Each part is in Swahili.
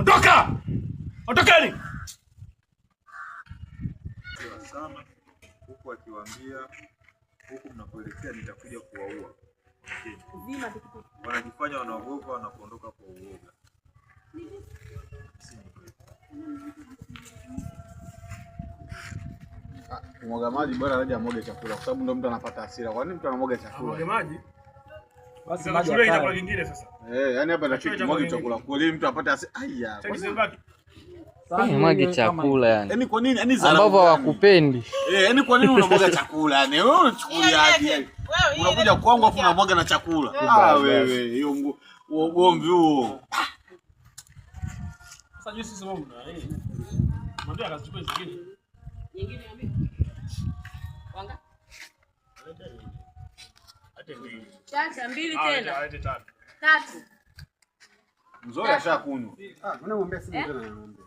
Ondoka! Ondokeni! Sana huku akiwaambia huku mnapoelekea nitakuja kuwaua. Wanajifanya wanaogopa na kuondoka kwa uoga. Kumwaga maji bora zaidi ya mwaga chakula kwa sababu ndio mtu anapata hasira. Kwa nini mtu anamwaga chakula? Mwaga maji. Basi maji shule itakuwa kingine sasa. Yani hapa ndio mwaga chakula. Kwa nini mtu apate hasira? Aya. Mwage chakula yani. Yaani kwa nini? Yaani ambavyo hawakupendi. Yaani kwa nini unamwaga chakula? Yaani wewe unachukuliaje? Unakuja kwangu afu unamwaga na chakula. Wewe hiyo ugomvi huo. Sasa jinsi sasa mbona mwambie akachukua zingine. Nyingine mwambie. Wanga? Ate mbili. Sasa mbili tena. Ate tatu. Tatu. Mzee ashakunywa. Mbona mwambie simu tena naomba.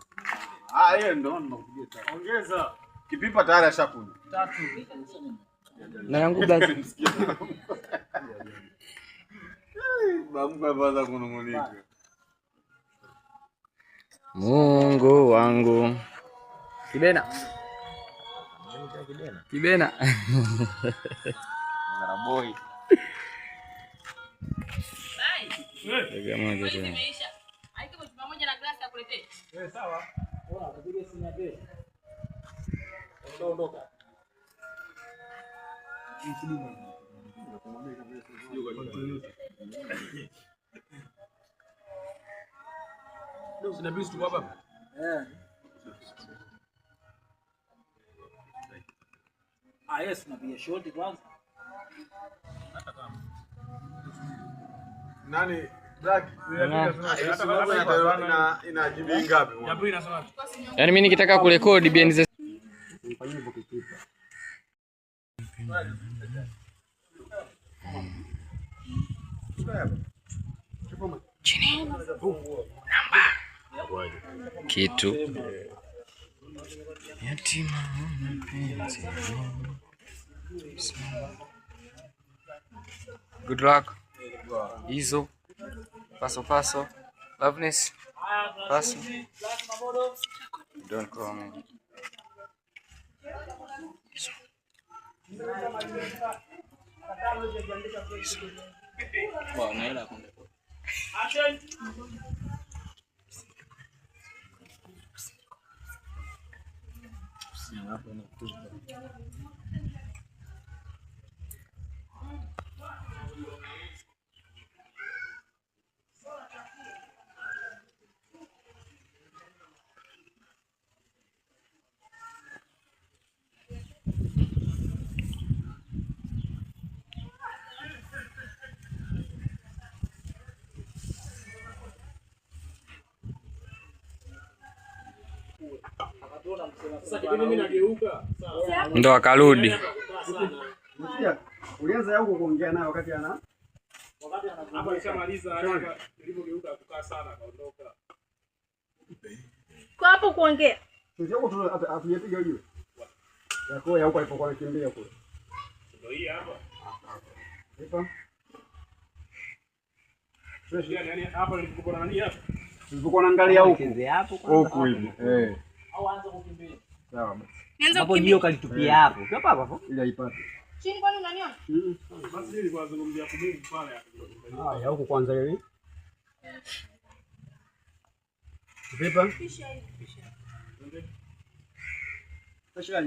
Yeye ndo nakupigia tatu. Ongeza. Kipipa tayari ashakunywa. Tatu. Na yangu black. Babu baada kunungunika. Mungu wangu. Kibena. Kibena. Ngaraboy. Bye. Jamaa tena. Haiko pamoja na glasi ya kuletea. Sawa. Poa, tupige simu ya pesa. Ondoka. Ndio sinabisi tu hapa. Yes, napiga shoti kwanza. Hata kama. Nani? Black. Ina GB ngapi? Jambo inasema. Yaani mimi nikitaka kurekodi BNZ chini namba kitu yatima mpenzi. Good luck. Hizo paso loveness paso don't call me. Wow, naela kunde. Ndo akarudi. Ulianza huko kuongea naye wakati hapo alishamaliza haraka ilipogeuka kukaa sana kaondoka. Kwa hapo kuongea. Sio huko atujepiga ujue. Yako ya huko alipokuwa anakimbia kule. Ndio hii hapa. Hapa. Yani hapa nilipokuwa nani hapa? Nilipokuwa naangalia huko. Huko hivi. Au anza kukimbia. Sawa basi. Nianza kukimbia. Hapo kalitupia hapo. Hapa hapo. Ili aipate. Chini kwani unaniona? Basi nilikuwa nazungumzia kumungu pale hapo. Ya huko kwanza hivi. Vipi? Pisha. Pisha.